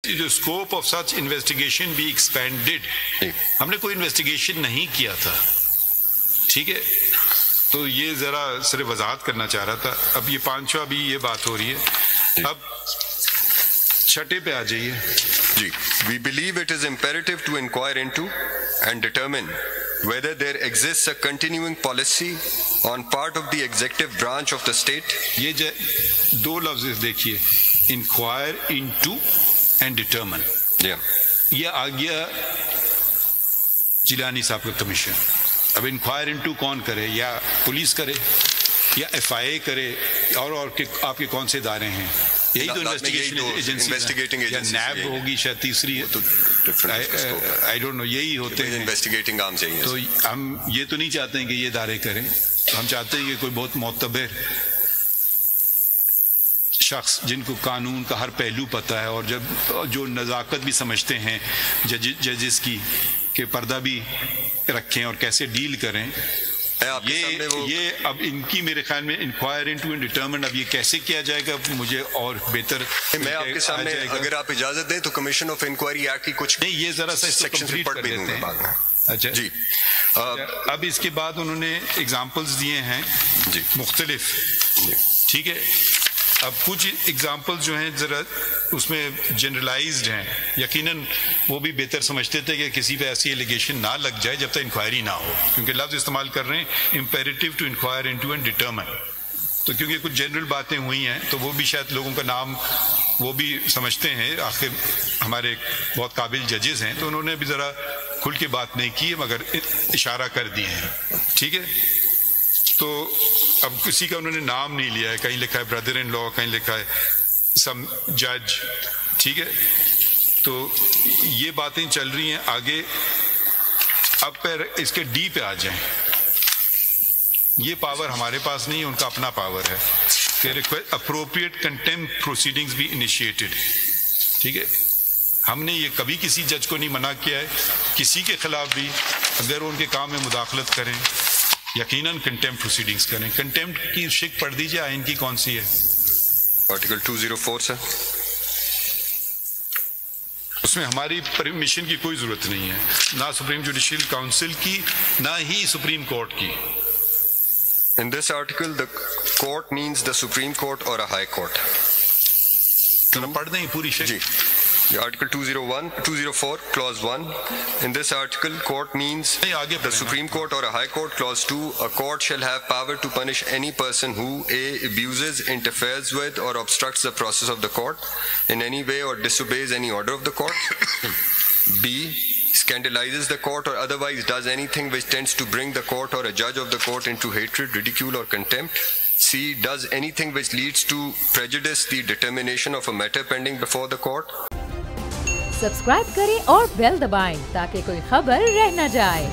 The scope of such investigation be expanded. ہم نے کوئی انویسٹیگیشن نہیں کیا تھا, ٹھیک ہے, تو یہ ذرا صرف وضاحت کرنا چاہ رہا تھا. اب یہ پانچواں بھی یہ بات ہو رہی ہے. اب چھٹے پہ آ جائیے. جی, we believe it is imperative to inquire into and determine whether there exists a continuing policy on part of the executive branch of the state. یہ دو لفظ دیکھیے, انکوائر انٹو اینڈ ڈٹرمن. یہ آ گیا جیلانی صاحب کا کمیشن. اب انکوائر انٹو کون کرے, یا پولیس کرے یا ایف آئی اے کرے, اور آپ کے کون سے ادارے ہیں, یہی تو انویسٹیگیشن یا نیب ہوگی شاید تیسری, آئی ڈونٹ نو, یہی ہوتے ہیں انویسٹیگیٹنگ عام چاہیے. تو ہم یہ تو نہیں چاہتے ہیں کہ یہ ادارے کریں, ہم چاہتے ہیں کہ کوئی بہت معتبر شخص جن کو قانون کا ہر پہلو پتہ ہے, اور جو نزاکت بھی سمجھتے ہیں ججز کی, کہ پردہ بھی رکھیں اور کیسے ڈیل کریں. یہ اب ان کی میرے خیال میں انکوائر انٹو اینڈ ڈٹرمن, اب یہ کیسے کیا جائے گا مجھے اور بہتر. میں آپ کے سامنے, اگر آپ اجازت دیں تو کمیشن آف انکوائری ایکٹ کی کچھ نہیں, یہ ذرا سا سیکشن پڑھ بھی دوں گا. اچھا جی. اب اس کے بعد انہوں نے ایگزامپلز دیے ہیں مختلف, ٹھیک ہے. اب کچھ ایگزامپل جو ہیں ذرا اس میں جنرلائزڈ ہیں, یقیناً وہ بھی بہتر سمجھتے تھے کہ کسی پہ ایسی ایلیگیشن نہ لگ جائے جب تک انکوائری نہ ہو, کیونکہ لفظ استعمال کر رہے ہیں imperative to inquire into and determine. تو کیونکہ کچھ جنرل باتیں ہوئی ہیں تو وہ بھی شاید لوگوں کا نام وہ بھی سمجھتے ہیں, آخر ہمارے بہت قابل ججز ہیں, تو انہوں نے بھی ذرا کھل کے بات نہیں کی مگر اشارہ کر دیے ہیں, ٹھیک ہے. تو اب کسی کا انہوں نے نام نہیں لیا ہے, کہیں لکھا ہے بردر ان لا, کہیں لکھا ہے سم جج, ٹھیک ہے. تو یہ باتیں چل رہی ہیں آگے. اب پھر اس کے ڈی پہ آ جائیں. یہ پاور ہمارے پاس نہیں ہے, ان کا اپنا پاور ہے کہ اپروپریٹ کنٹیمپٹ پروسیڈنگز بھی انیشیٹڈ, ٹھیک ہے. ہم نے یہ کبھی کسی جج کو نہیں منع کیا ہے, کسی کے خلاف بھی اگر ان کے کام میں مداخلت کریں یقیناً کنٹیمپٹ پروسیڈنگز کریں. کنٹیمپٹ کی شک پڑھ دیجیے, آئین کی کون سی ہے, آرٹیکل 204 سے. اس میں ہماری پرمیشن کی کوئی ضرورت نہیں ہے, نہ سپریم جوڈیشل کاؤنسل کی نہ ہی سپریم کورٹ کی. In this article, the court means the Supreme Court or a High Court. پڑھ دیں پوری شک. جی, Article 204, Clause 1. In this article, court means the Supreme Court or a High Court. Clause 2, a court shall have power to punish any person who A. abuses, interferes with, or obstructs the process of the court in any way or disobeys any order of the court. B. scandalizes the court or otherwise does anything which tends to bring the court or a judge of the court into hatred, ridicule, or contempt. C. does anything which leads to prejudice the determination of a matter pending before the court. Subscribe کریں اور بیل دبائیں تاکہ کوئی خبر رہ نہ جائے.